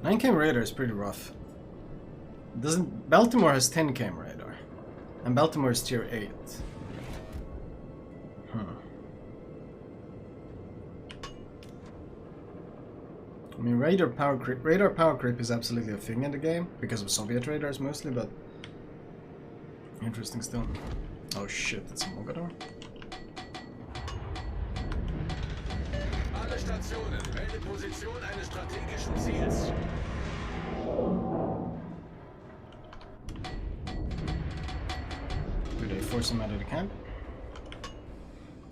9km radar is pretty rough. Doesn't Baltimore has 10km radar, and Baltimore is tier 8. I mean, radar power creep is absolutely a thing in the game because of Soviet radars mostly, but interesting still. Oh shit, it's a Mogador. Alle Stationen, melde Position eines strategischen Ziels. Do they force him out of the camp?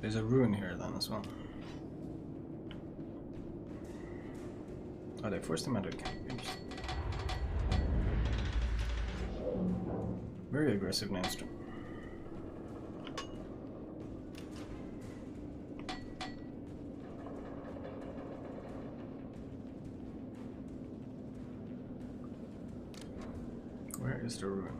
There's a ruin here then as well. Oh, they forced him out of the camp. Interesting. Very aggressive Nanstrom. Where is the ruin?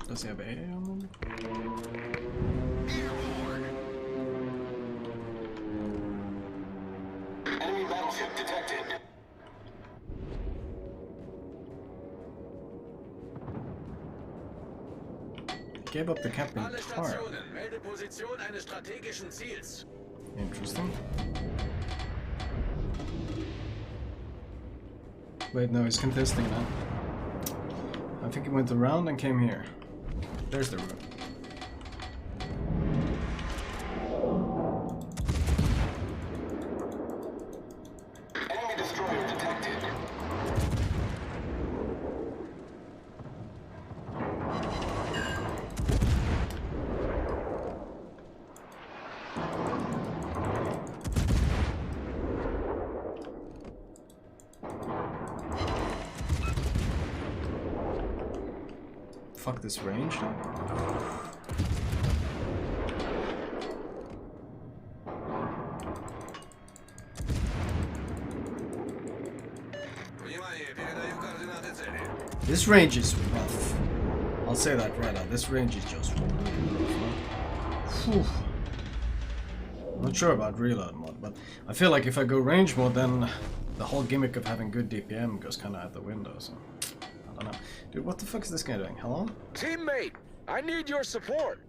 Does he have AA on them? Enemy battleship detected. He gave up the camping Alle car. Stationen, melde Position eines strategischen Ziels. Interesting. Wait, no, he's contesting now. I think he went around and came here. There's the room. Enemy destroyer detected. Fuck this range. This range is rough. I'll say that right now. This range is just really rough. Whew. I'm not sure about reload mode, but I feel like if I go range mode, then the whole gimmick of having good DPM goes kind of out the window. So I don't know. Dude, what the fuck is this guy doing? Hello? Teammate, I need your support.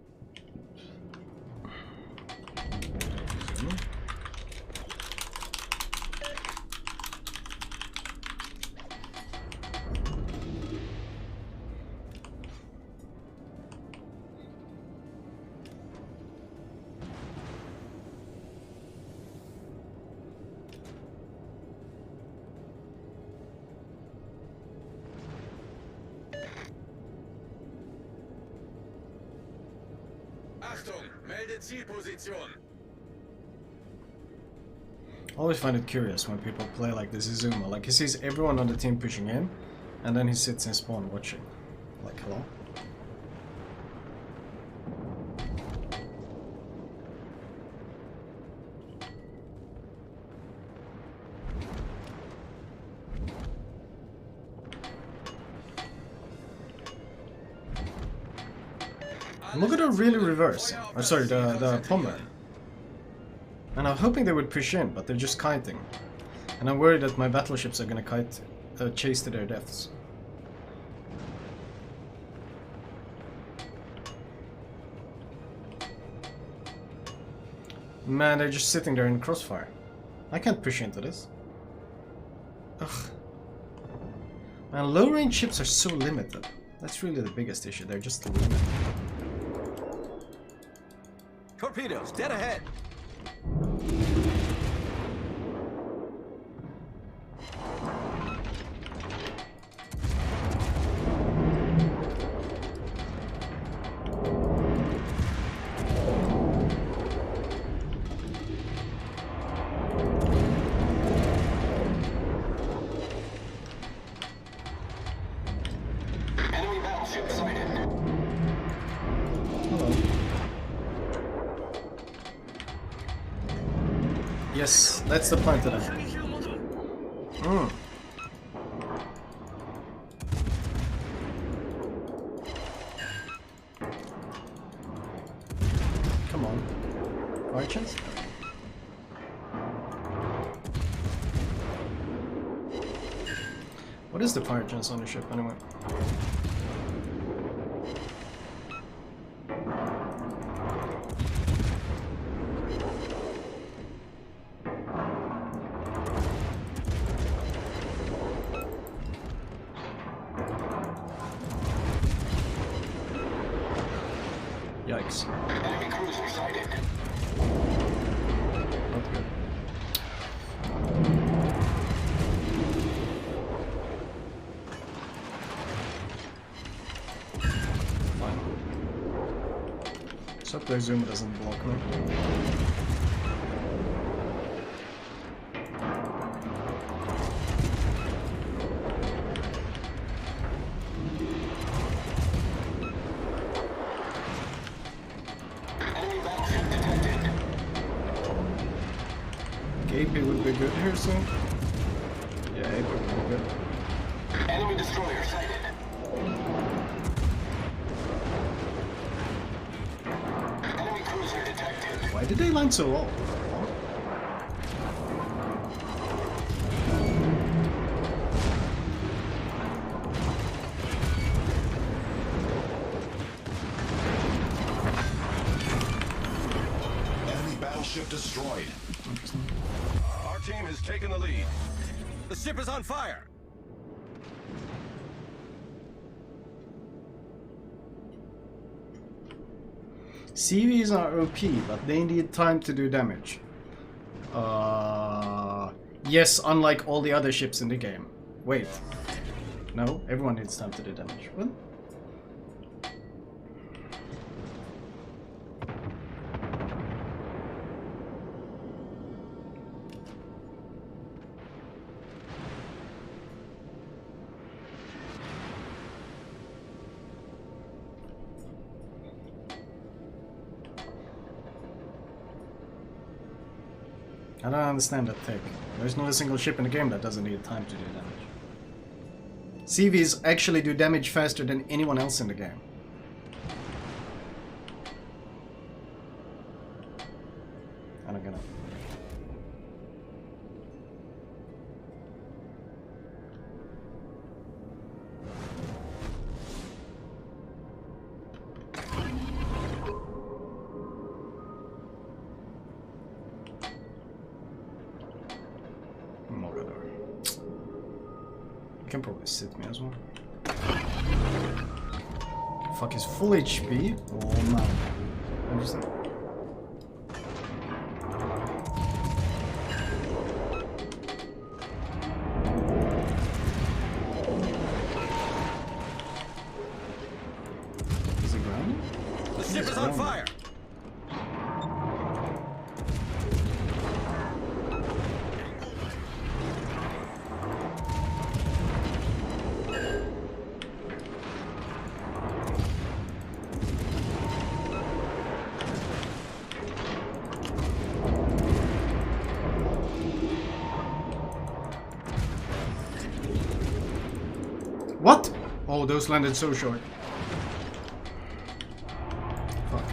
Achtung, melde Zielposition. I always find it curious when people play like this Izuma. Like, he sees everyone on the team pushing in, and then he sits in spawn watching. Like, hello? Look at the really reverse. Or sorry, the Pommer. And I'm hoping they would push in, but they're just kiting. And I'm worried that my battleships are gonna chase to their deaths. Man, they're just sitting there in crossfire. I can't push into this. Ugh. Man, low range ships are so limited. That's really the biggest issue. They're just limited. Torpedoes, dead ahead. Enemy battleship sighted. Hello. Yes, that's the plan today. What is the fire chance on the ship anyway? Yikes. Enemy cruiser sighted. Not good. Fine. So the zoom doesn't block me. Enemy battleship detected. AP would be good here soon. Yeah, AP would be good. Enemy destroyer sighted. Enemy cruiser detected. Why did they land so low? Enemy battleship destroyed. Interesting. Our team has taken the lead. The ship is on fire. CVs are OP, but they need time to do damage. Yes, unlike all the other ships in the game. Wait. No, everyone needs time to do damage. What? I don't understand that take. There's not a single ship in the game that doesn't need time to do damage. CVs actually do damage faster than anyone else in the game. I don't get it. You can probably sit me as well. Fuck, is full HP? Oh man. Interesting. Is it grounded? The ship is on fire. What? Oh, those landed so short. Fuck.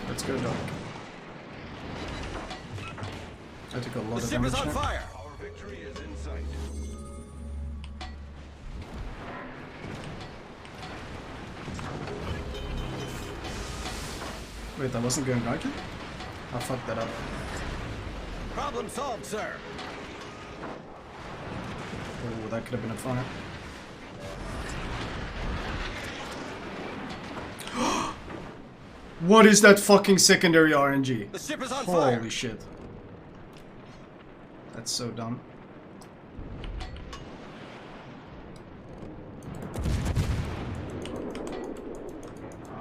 Let's go dark. I took a lot The of ship is damage on there. fire. Our victory is in sight. Wait, I wasn't going dark yet? I fucked that up. Problem solved, sir. Oh, that could have been a fire. What is that fucking secondary RNG? The ship is on Holy fire. shit. That's so dumb.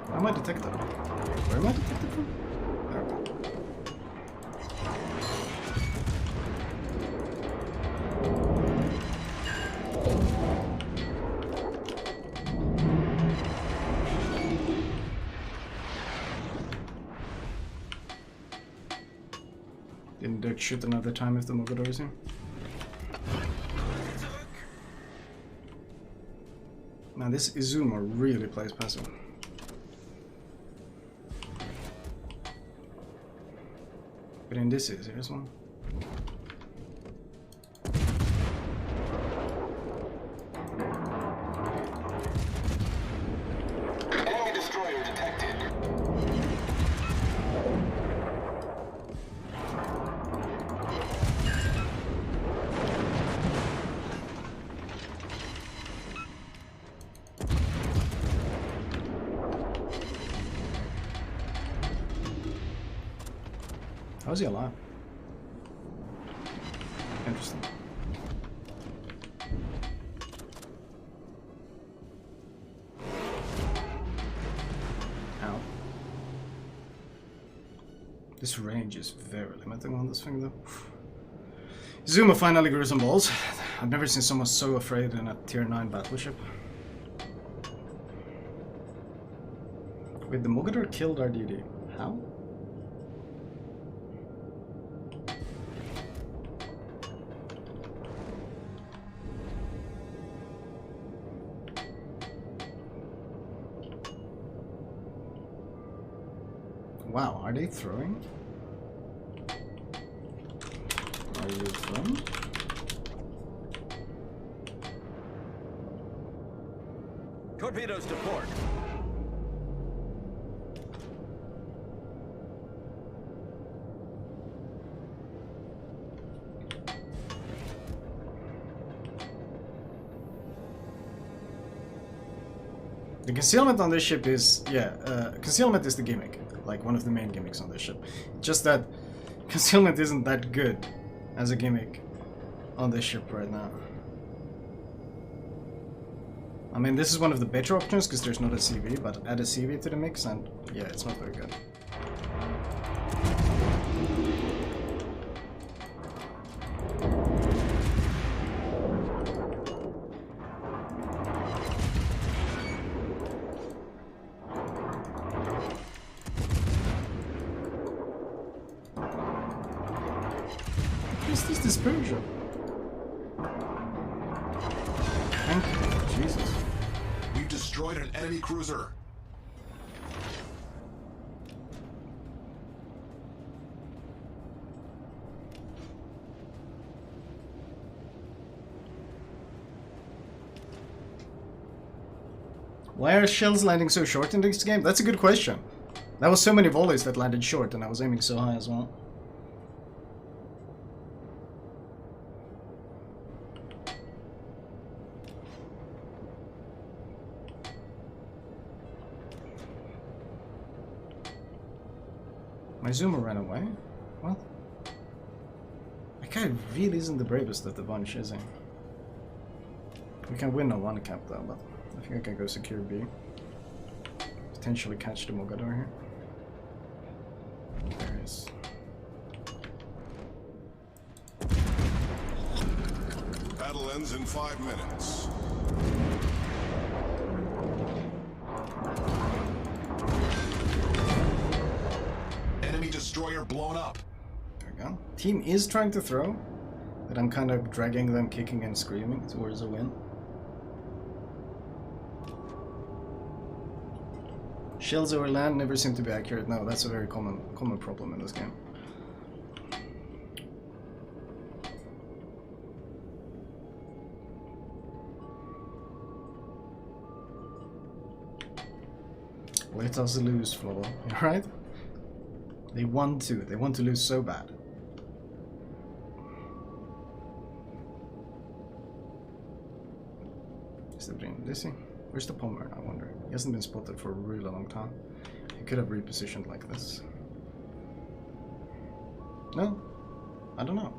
Where am I detected? Where am I detected from? There we go. Didn't Dirk shoot another time if the Mogador is here? Now this Izuma really plays passive. But in this is, here's one. Enemy destroyer detected. How is he alive? Interesting. Ow. This range is very limiting on this thing though. Zuma finally grew some balls. I've never seen someone so afraid in a tier 9 battleship. Wait, the Mogador killed RDD. How? Wow, are they throwing? Are you throwing? Torpedoes to port. The concealment on this ship is, yeah, concealment is the gimmick, like one of the main gimmicks on this ship. Just that concealment isn't that good as a gimmick on this ship right now. I mean, this is one of the better options because there's not a CV, but add a CV to the mix and yeah, it's not very good. What is this dispersion? Thank you, Jesus. We've destroyed an enemy cruiser. Why are shells landing so short in this game? That's a good question. That was so many volleys that landed short and I was aiming so high as well. My Zoomer ran away? What? That guy really isn't the bravest of the bunch, is he? We can win on one cap though, but I think I can go secure B. Potentially catch the Mogador here. There he is. Battle ends in 5 minutes. Enemy destroyer blown up. There we go. Team is trying to throw, but I'm kind of dragging them kicking and screaming towards a win. Shells over land never seem to be accurate. No, that's a very common problem in this game. Let us lose, Flamu. Right? They want to. They want to lose so bad. Is the brain Lizzie? Where's the Pommer, I wonder? He hasn't been spotted for a really long time. He could have repositioned like this. No? I don't know.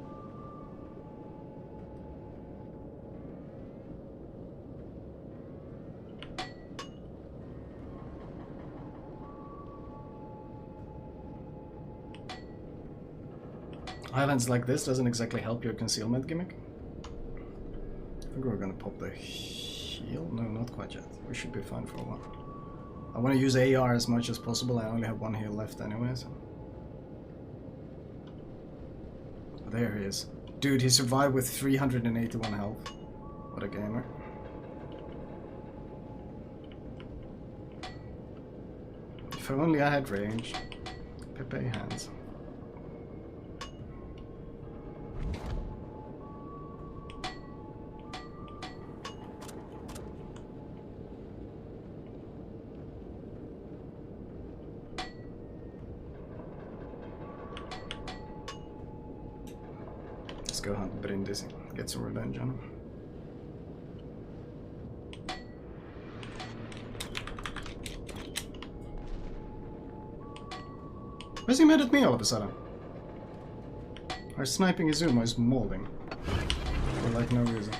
Islands like this doesn't exactly help your concealment gimmick. I think we're gonna pop the heal. No, not quite yet. We should be fine for a while. I want to use AR as much as possible. I only have one heal left anyways. There he is. Dude, he survived with 381 health. What a gamer. If only I had range. Pepe hands. Let's go hunt Brindisi, get some revenge on him. Why's he mad at me all of a sudden? Our sniping Izuma is molding. For like no reason.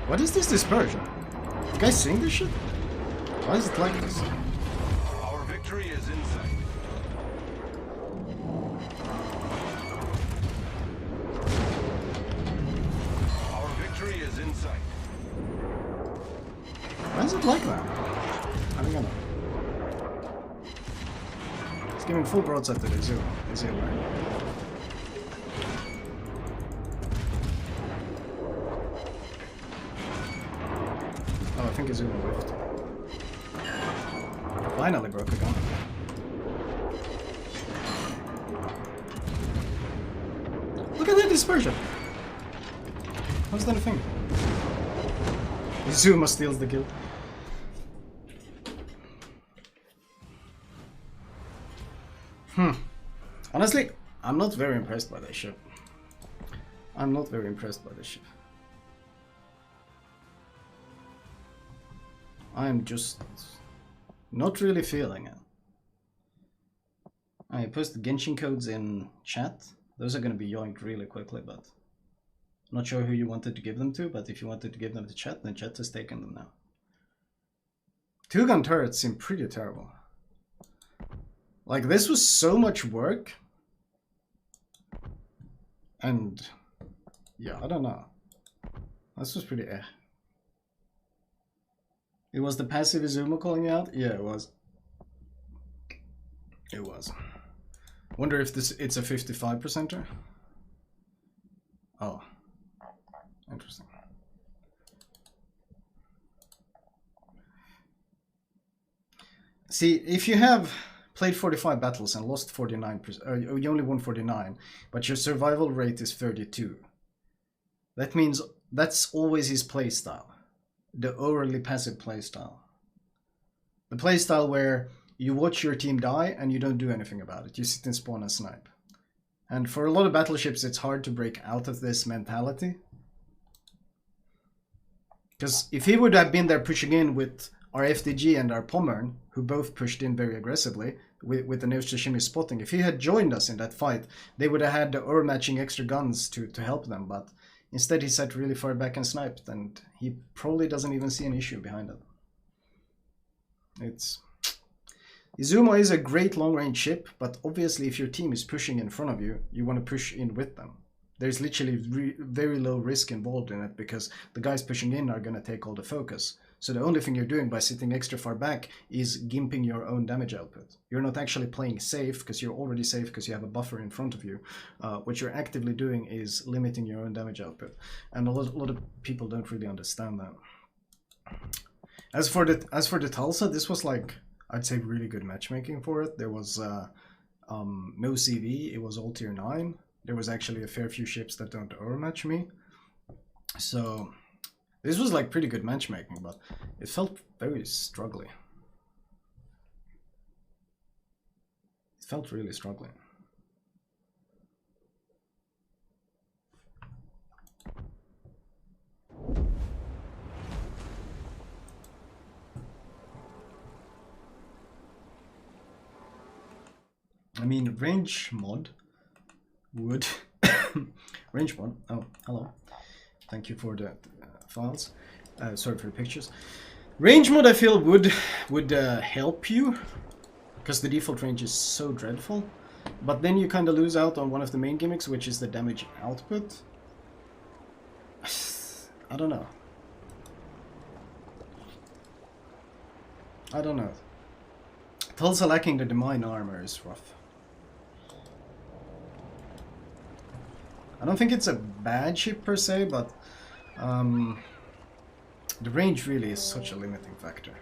What is this dispersion? You guys seeing this shit? Why is it like this? Our victory is in sight. Our victory is in sight. Why is it like that? I don't know. It's giving full broadside to the zoo. Is he right? Oh, I think Izuma whiffed. Finally broke a gun. Look at that dispersion! How's that a thing? Izuma steals the kill. Honestly, I'm not very impressed by this ship. I'm not very impressed by this ship. I'm just not really feeling it. I posted Genshin codes in chat. Those are going to be yoinked really quickly, but I'm not sure who you wanted to give them to, but if you wanted to give them to chat, then chat has taken them now. 2-gun turrets seem pretty terrible. Like, this was so much work. And yeah, I don't know. This was pretty eh. It was the passive Izuma calling you out? Yeah, it was. It was. Wonder if it's a 55%er? Oh. Interesting. See, if you have played 45 battles and lost 49%, you only won 49, but your survival rate is 32. That means that's always his playstyle. The overly passive playstyle. The playstyle where you watch your team die and you don't do anything about it. You sit and spawn and snipe. And for a lot of battleships, it's hard to break out of this mentality. Because if he would have been there pushing in with our FDG and our Pommern, who both pushed in very aggressively, with the Neo Tsushima spotting, if he had joined us in that fight, they would have had the matching extra guns to help them, but instead he sat really far back and sniped, and he probably doesn't even see an issue behind it. Izuma is a great long-range ship, but obviously if your team is pushing in front of you, you want to push in with them. There's literally very low risk involved in it, because the guys pushing in are going to take all the focus. So the only thing you're doing by sitting extra far back is gimping your own damage output. You're not actually playing safe, because you're already safe because you have a buffer in front of you. What you're actively doing is limiting your own damage output. And a lot of people don't really understand that. As for the Tulsa, this was like, I'd say really good matchmaking for it. There was no CV, it was all tier 9. There was actually a fair few ships that don't overmatch me. So this was like pretty good matchmaking, but it felt very struggling. It felt really struggling. I mean, range mod would range mod. Oh, hello. Thank you for the files. Sorry for the pictures. Range mod, I feel would help you, because the default range is so dreadful. But then you kind of lose out on one of the main gimmicks, which is the damage output. I don't know. I don't know. Tulsa lacking the Divine armor is rough. I don't think it's a bad ship per se, but the range really is such a limiting factor.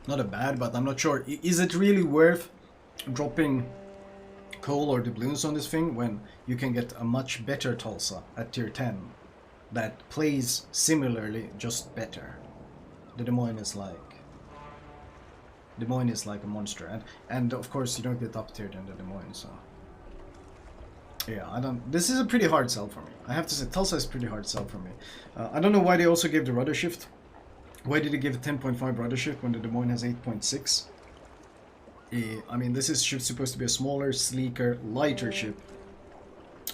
Not a bad, but I'm not sure. Is it really worth dropping coal or doubloons on this thing when you can get a much better Tulsa at tier 10 that plays similarly, just better? The Des Moines is like a monster, and of course you don't get up tiered in the Des Moines, so yeah, I don't. This is a pretty hard sell for me. I have to say, Tulsa is pretty hard sell for me. I don't know why they also gave the rudder shift. Why did they give 10.5 rudder shift when the Des Moines has 8.6? I mean, this is supposed to be a smaller, sleeker, lighter ship.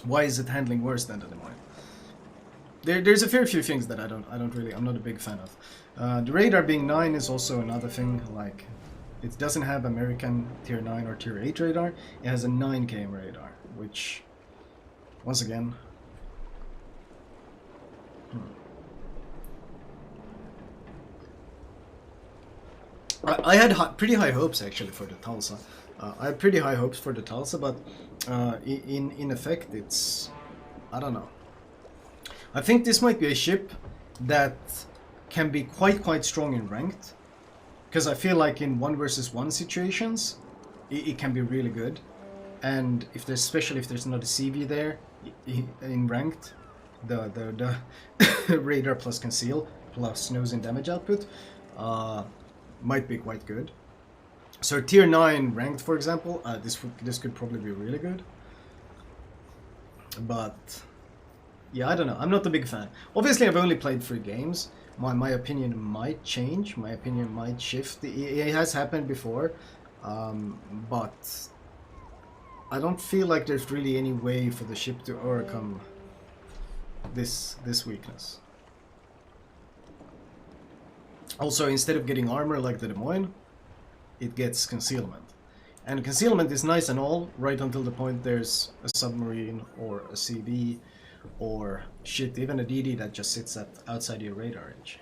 Why is it handling worse than the Des Moines? There's a fair few things that I'm not a big fan of. The radar being 9 is also another thing. Like, it doesn't have American tier 9 or tier 8 radar. It has a 9 km radar, which, once again, I had pretty high hopes actually for the Tulsa. I had pretty high hopes for the Tulsa, but in effect, it's, I don't know. I think this might be a ship that can be quite strong in ranked, because I feel like in 1 versus 1 situations, it can be really good, and especially if there's not a CV there in ranked, the radar plus conceal plus nose and damage output might be quite good. So tier 9 ranked, for example, this could probably be really good, but yeah, I don't know. I'm not a big fan. Obviously, I've only played 3 games. My opinion might change. My opinion might shift. It has happened before, but I don't feel like there's really any way for the ship to overcome this weakness. Also, instead of getting armor like the Des Moines, it gets concealment. And concealment is nice and all, right until the point there's a submarine or a CV or shit, even a DD that just sits outside your radar range.